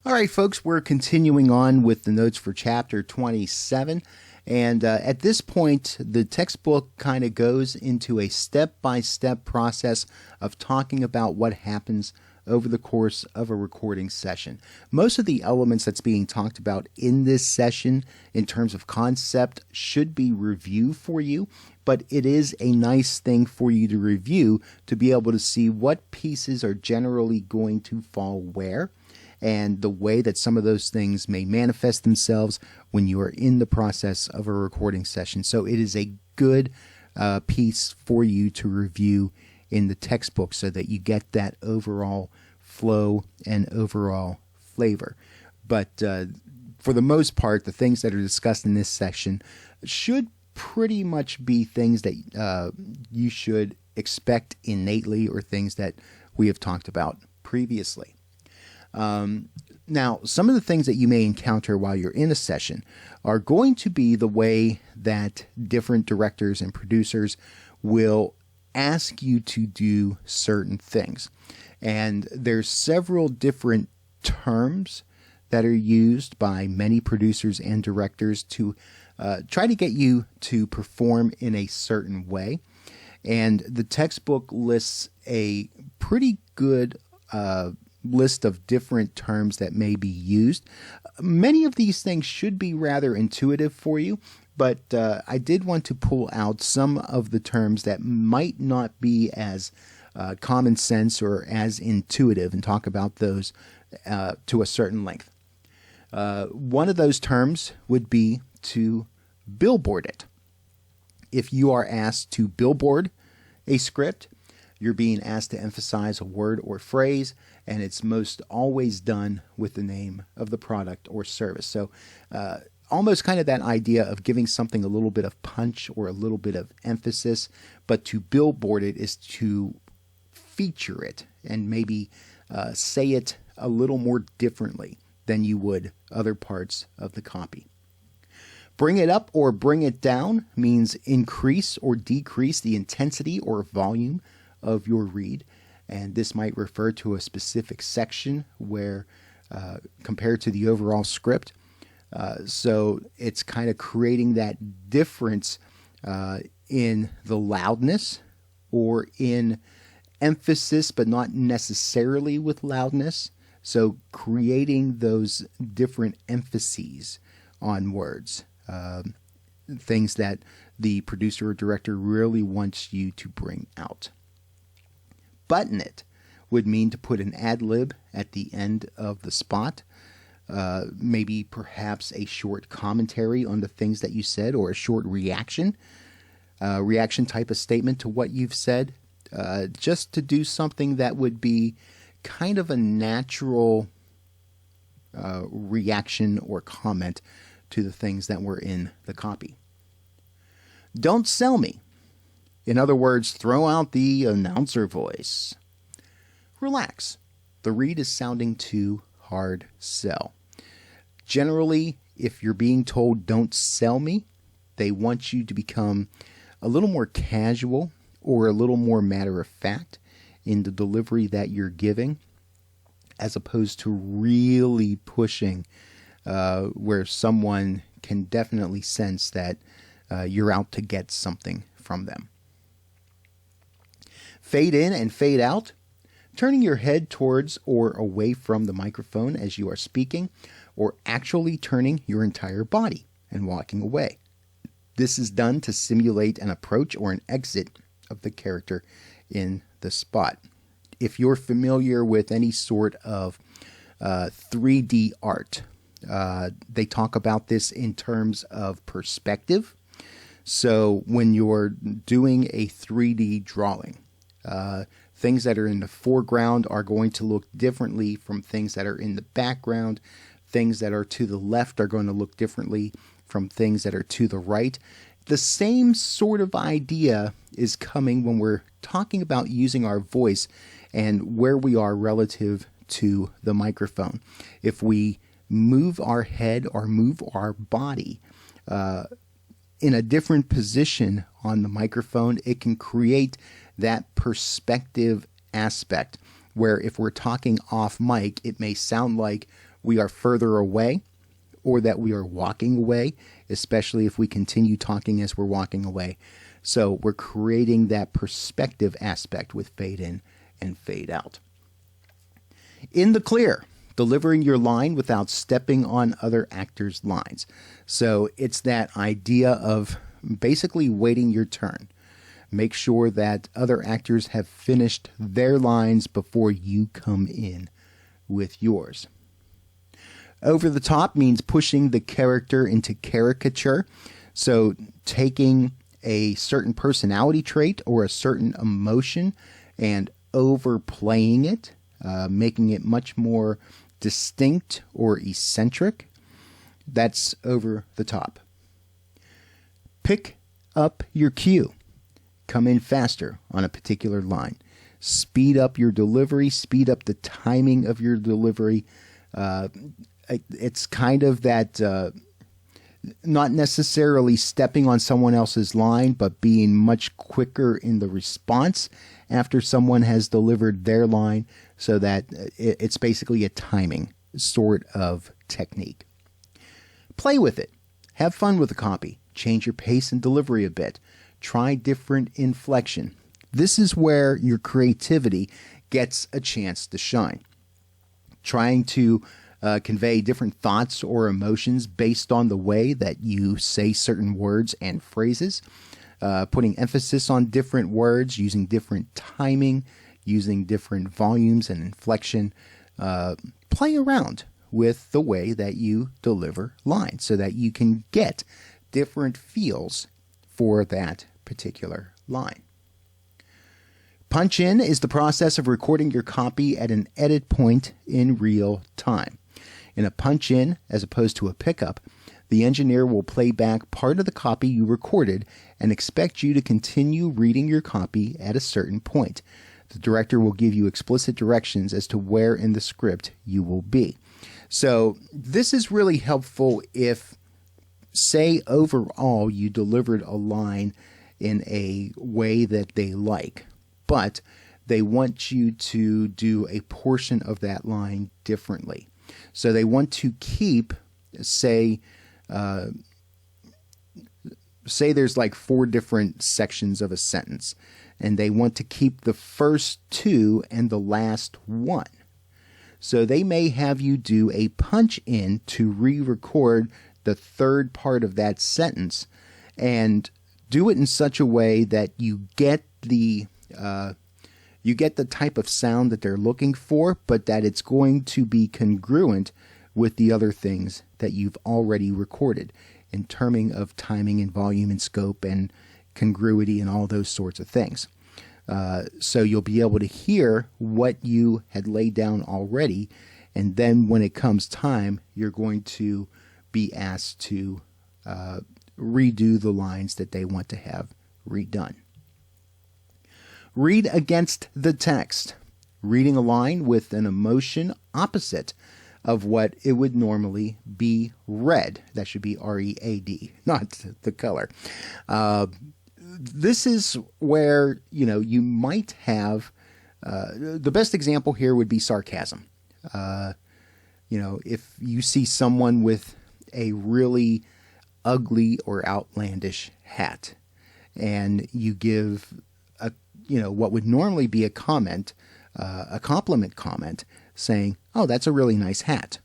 All right, folks, we're continuing on with the notes for chapter 27. And at this point, the textbook kind of goes into a step-by-step process of talking about what happens over the course of a recording session. Most of the elements that's being talked about in this session in terms of concept should be review for you, but it is a nice thing for you to review to be able to see what pieces are generally going to fall where, and the way that some of those things may manifest themselves when you are in the process of a recording session. So it is a good piece for you to review in the textbook so that you get that overall flow and overall flavor. But for the most part, the things that are discussed in this section should pretty much be things that you should expect innately, or things that we have talked about previously. Now, some of the things that you may encounter while you're in a session are going to be the way that different directors and producers will ask you to do certain things. And there's several different terms that are used by many producers and directors to try to get you to perform in a certain way. And the textbook lists a pretty good list of different terms that may be used. Many of these things should be rather intuitive for you, but I did want to pull out some of the terms that might not be as common sense or as intuitive and talk about those to a certain length. One of those terms would be to billboard it. If you are asked to billboard a script, you're being asked to emphasize a word or phrase, and it's most always done with the name of the product or service. So almost kind of that idea of giving something a little bit of punch or a little bit of emphasis, but to billboard it is to feature it and maybe say it a little more differently than you would other parts of the copy. Bring it up or bring it down means increase or decrease the intensity or volume of your read, and this might refer to a specific section where compared to the overall script. So it's kind of creating that difference in the loudness or in emphasis, but not necessarily with loudness. So creating those different emphases on words, things that the producer or director really wants you to bring out. Button it would mean to put an ad lib at the end of the spot, maybe perhaps a short commentary on the things that you said, or a short reaction type of statement to what you've said, just to do something that would be kind of a natural reaction or comment to the things that were in the copy. Don't sell me. In other words, throw out the announcer voice. Relax. The read is sounding too hard sell. Generally, if you're being told don't sell me, they want you to become a little more casual or a little more matter of fact in the delivery that you're giving, as opposed to really pushing where someone can definitely sense that you're out to get something from them. Fade in and fade out, turning your head towards or away from the microphone as you are speaking, or actually turning your entire body and walking away. This is done to simulate an approach or an exit of the character in the spot. If you're familiar with any sort of 3D art, they talk about this in terms of perspective. So when you're doing a 3D drawing, things that are in the foreground are going to look differently from things that are in the background. Things that are to the left are going to look differently from things that are to the right. The same sort of idea is coming when we're talking about using our voice and where we are relative to the microphone. If we move our head or move our body in a different position on the microphone, it can create that perspective aspect where if we're talking off mic, it may sound like we are further away or that we are walking away, especially if we continue talking as we're walking away. So we're creating that perspective aspect with fade in and fade out. In the clear, delivering your line without stepping on other actors' lines. So it's that idea of basically waiting your turn. Make sure that other actors have finished their lines before you come in with yours. Over the top means pushing the character into caricature. So taking a certain personality trait or a certain emotion and overplaying it, making it much more distinct or eccentric. That's over the top. Pick up your cue. Come in faster on a particular line. Speed up your delivery, speed up the timing of your delivery. It's kind of that, not necessarily stepping on someone else's line, but being much quicker in the response after someone has delivered their line, so that it's basically a timing sort of technique. Play with it. Have fun with the copy. Change your pace and delivery a bit. Try different inflection. This is where your creativity gets a chance to shine. Trying to convey different thoughts or emotions based on the way that you say certain words and phrases. Putting emphasis on different words, using different timing, using different volumes and inflection. Play around with the way that you deliver lines so that you can get different feels for that particular line. Punch in is the process of recording your copy at an edit point in real time. In a punch in, as opposed to a pickup, the engineer will play back part of the copy you recorded and expect you to continue reading your copy at a certain point. The director will give you explicit directions as to where in the script you will be. So this is really helpful if, say, overall you delivered a line in a way that they like, but they want you to do a portion of that line differently. So they want to keep, say there's like 4 different sections of a sentence, and they want to keep the first 2 and the last 1. So they may have you do a punch in to re-record the third part of that sentence and do it in such a way that you get the type of sound that they're looking for, but that it's going to be congruent with the other things that you've already recorded in terms of timing and volume and scope and congruity and all those sorts of things. So you'll be able to hear what you had laid down already, and then when it comes time, you're going to be asked to redo the lines that they want to have redone. Read against the text. Reading a line with an emotion opposite of what it would normally be read. That should be R-E-A-D, not the color. This is where, you might have, the best example here would be sarcasm. If you see someone with a really ugly or outlandish hat and you give what would normally be a comment, a compliment comment, saying, "Oh, that's a really nice hat."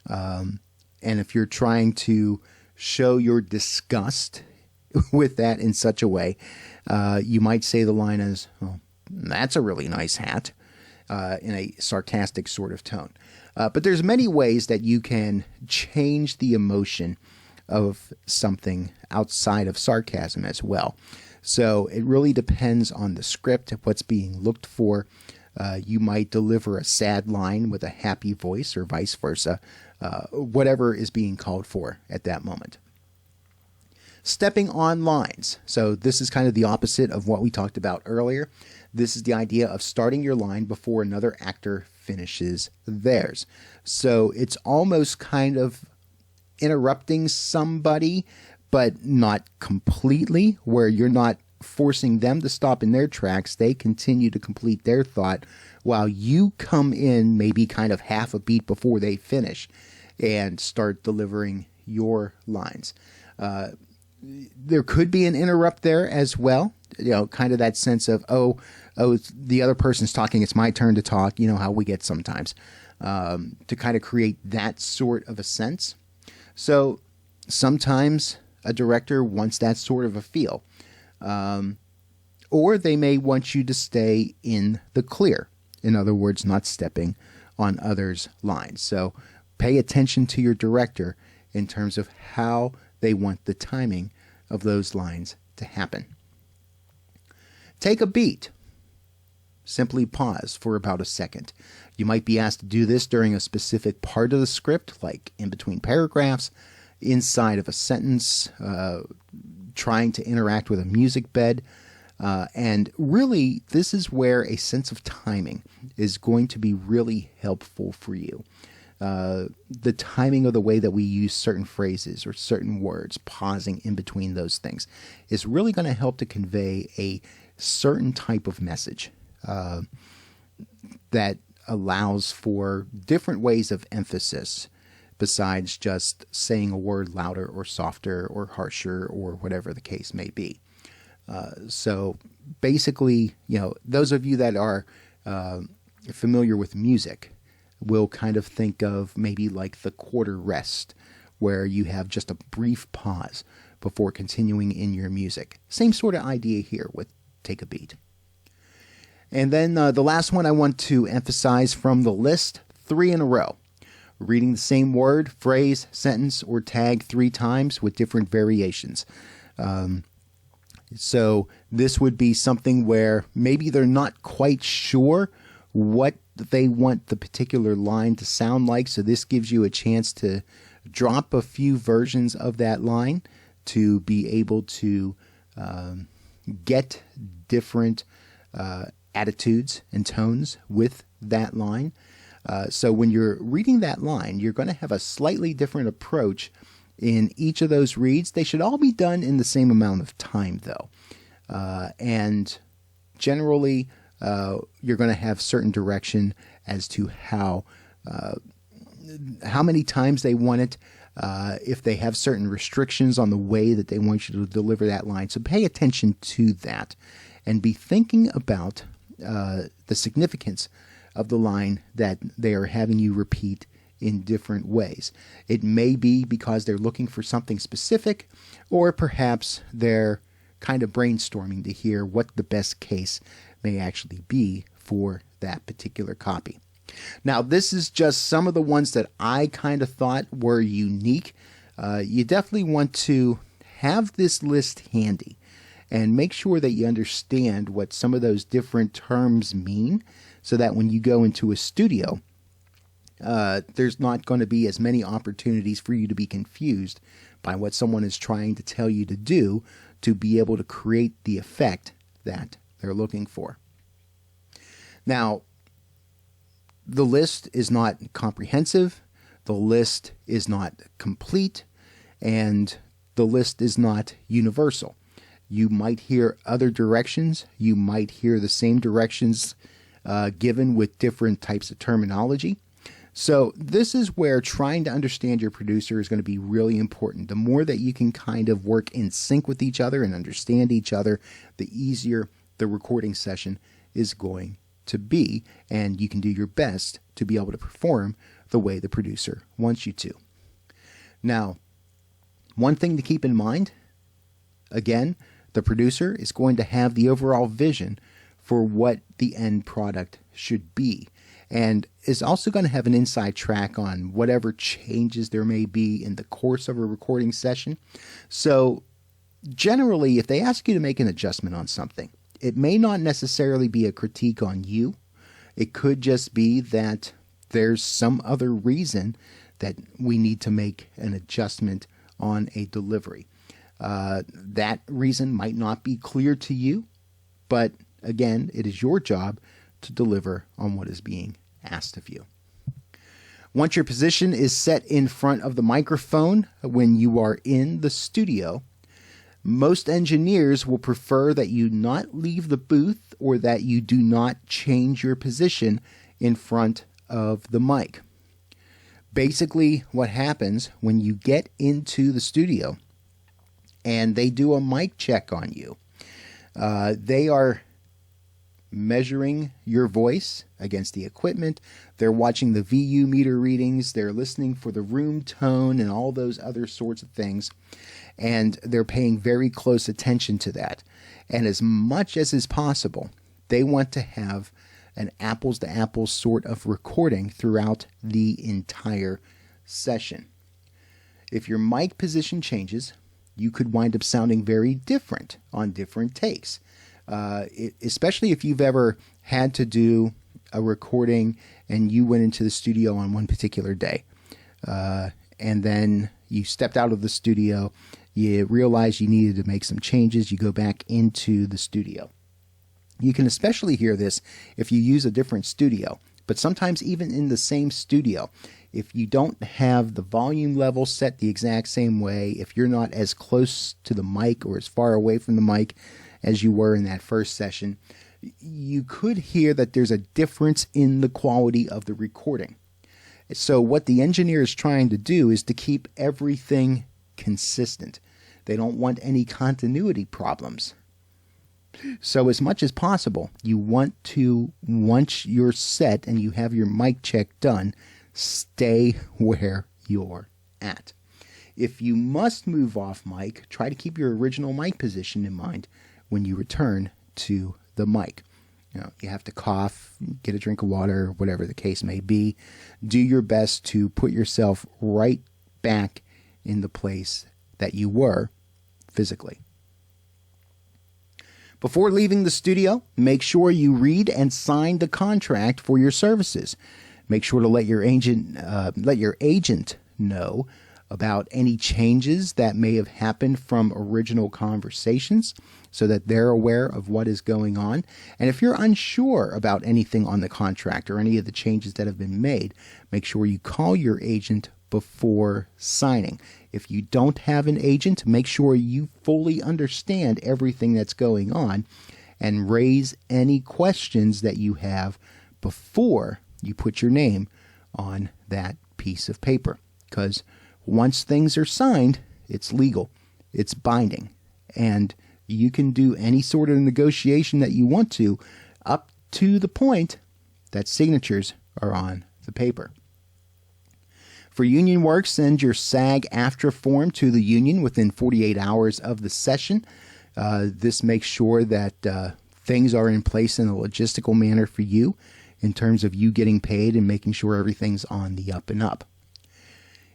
And if you're trying to show your disgust with that in such a way, you might say the line as, "Oh, that's a really nice hat," in a sarcastic sort of tone. But there's many ways that you can change the emotion of something outside of sarcasm as well. So it really depends on the script, what's being looked for. You might deliver a sad line with a happy voice or vice versa, whatever is being called for at that moment. Stepping on lines. So this is kind of the opposite of what we talked about earlier. This is the idea of starting your line before another actor finishes theirs. So it's almost kind of interrupting somebody, but not completely, where you're not forcing them to stop in their tracks. They continue to complete their thought while you come in maybe kind of half a beat before they finish and start delivering your lines. There could be an interrupt there as well, kind of that sense of, oh, the other person's talking, it's my turn to talk, how we get sometimes, to kind of create that sort of a sense. So sometimes a director wants that sort of a feel. Or they may want you to stay in the clear. In other words, not stepping on others' lines. So pay attention to your director in terms of how they want the timing of those lines to happen. Take a beat. Simply pause for about a second. You might be asked to do this during a specific part of the script, like in between paragraphs, inside of a sentence, trying to interact with a music bed. And really, this is where a sense of timing is going to be really helpful for you. The timing of the way that we use certain phrases or certain words, pausing in between those things, is really going to help to convey a certain type of message that allows for different ways of emphasis besides just saying a word louder or softer or harsher or whatever the case may be. So basically, those of you that are familiar with music will kind of think of maybe like the quarter rest, where you have just a brief pause before continuing in your music. Same sort of idea here with Take a Beat. And then the last one I want to emphasize from the list, 3 in a row. Reading the same word, phrase, sentence, or tag 3 times with different variations. So this would be something where maybe they're not quite sure what they want the particular line to sound like. So this gives you a chance to drop a few versions of that line to be able to get different attitudes and tones with that line. So when you're reading that line, you're going to have a slightly different approach in each of those reads. They should all be done in the same amount of time, though. And generally, you're going to have certain direction as to how many times they want it, if they have certain restrictions on the way that they want you to deliver that line. So pay attention to that and be thinking about the significance of the line that they are having you repeat in different ways. It may be because they're looking for something specific, or perhaps they're kind of brainstorming to hear what the best case may actually be for that particular copy. Now, this is just some of the ones that I kind of thought were unique. You definitely want to have this list handy and make sure that you understand what some of those different terms mean, so that when you go into a studio, there's not going to be as many opportunities for you to be confused by what someone is trying to tell you to do to be able to create the effect that they're looking for. Now, the list is not comprehensive, the list is not complete, and the list is not universal. You might hear other directions, you might hear the same directions given with different types of terminology. So this is where trying to understand your producer is going to be really important. The more that you can kind of work in sync with each other and understand each other, the easier the recording session is going to be, and you can do your best to be able to perform the way the producer wants you to. Now, one thing to keep in mind, again, the producer is going to have the overall vision for what the end product should be, and is also going to have an inside track on whatever changes there may be in the course of a recording session. So generally, if they ask you to make an adjustment on something, it may not necessarily be a critique on you. It could just be that there's some other reason that we need to make an adjustment on a delivery. That reason might not be clear to you, but again, it is your job to deliver on what is being asked of you. Once your position is set in front of the microphone when you are in the studio, Most engineers will prefer that you not leave the booth or that you do not change your position in front of the mic. Basically, what happens when you get into the studio and they do a mic check on you, they are measuring your voice against the equipment. They're watching the VU meter readings. They're listening for the room tone and all those other sorts of things. And they're paying very close attention to that. And as much as is possible, they want to have an apples to apples sort of recording throughout the entire session. If your mic position changes, you could wind up sounding very different on different takes. Especially if you've ever had to do a recording and you went into the studio on one particular day, and then you stepped out of the studio, you realized you needed to make some changes, you go back into the studio. You can especially hear this if you use a different studio, but sometimes even in the same studio, if you don't have the volume level set the exact same way, if you're not as close to the mic or as far away from the mic as you were in that first session, you could hear that there's a difference in the quality of the recording. So what the engineer is trying to do is to keep everything consistent. They don't want any continuity problems. So as much as possible, you want to, once you're set and you have your mic check done, stay where you're at. If you must move off mic, try to keep your original mic position in mind when you return to the mic. You have to cough, get a drink of water, whatever the case may be. Do your best to put yourself right back in the place that you were physically. Before leaving the studio, make sure you read and sign the contract for your services. Make sure to let your agent know about any changes that may have happened from original conversations so that they're aware of what is going on. And if you're unsure about anything on the contract or any of the changes that have been made, make sure you call your agent before signing. If you don't have an agent, make sure you fully understand everything that's going on and raise any questions that you have before you put your name on that piece of paper. Because once things are signed, it's legal, it's binding, and you can do any sort of negotiation that you want to up to the point that signatures are on the paper. For union work, send your SAG-AFTRA form to the union within 48 hours of the session. This makes sure that things are in place in a logistical manner for you in terms of you getting paid and making sure everything's on the up and up.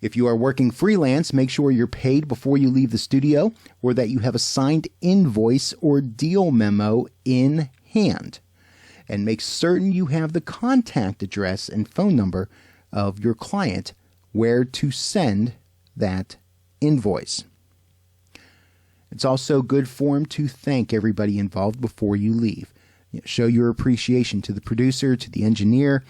If you are working freelance, make sure you're paid before you leave the studio or that you have a signed invoice or deal memo in hand. And make certain you have the contact address and phone number of your client where to send that invoice. It's also good form to thank everybody involved before you leave. Show your appreciation to the producer, to the engineer,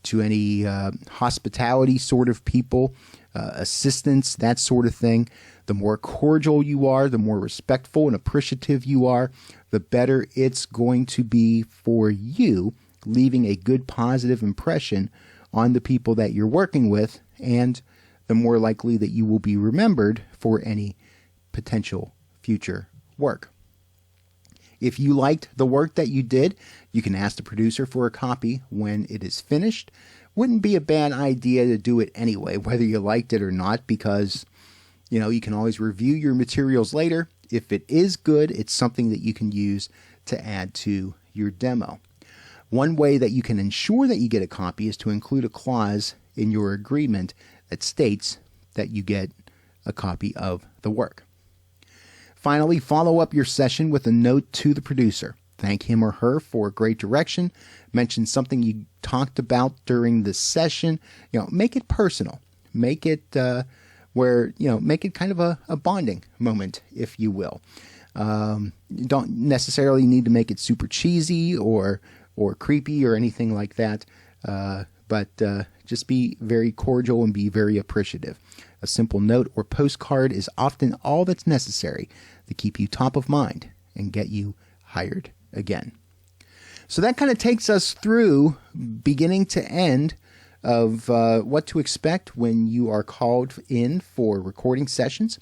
to any hospitality sort of people, assistants, that sort of thing. The more cordial you are, the more respectful and appreciative you are, the better it's going to be for you, leaving a good positive impression on the people that you're working with, and the more likely that you will be remembered for any potential future work. If you liked the work that you did, you can ask the producer for a copy when it is finished. Wouldn't be a bad idea to do it anyway, whether you liked it or not, because you can always review your materials later. If it is good, it's something that you can use to add to your demo. One way that you can ensure that you get a copy is to include a clause in your agreement that states that you get a copy of the work. Finally, follow up your session with a note to the producer. Thank him or her for great direction. Mention something you talked about during the session. Make it personal. Make it make it kind of a bonding moment, if you will. You don't necessarily need to make it super cheesy or creepy or anything like that. But just be very cordial and be very appreciative. A simple note or postcard is often all that's necessary to keep you top of mind and get you hired again. So that kind of takes us through beginning to end of what to expect when you are called in for recording sessions.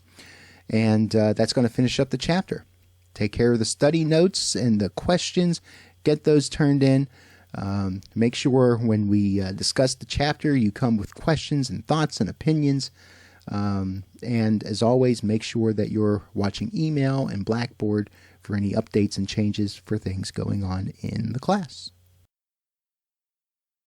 And that's going to finish up the chapter. Take care of the study notes and the questions. Get those turned in. Make sure when we discuss the chapter, you come with questions and thoughts and opinions. And as always, make sure that you're watching email and Blackboard for any updates and changes for things going on in the class.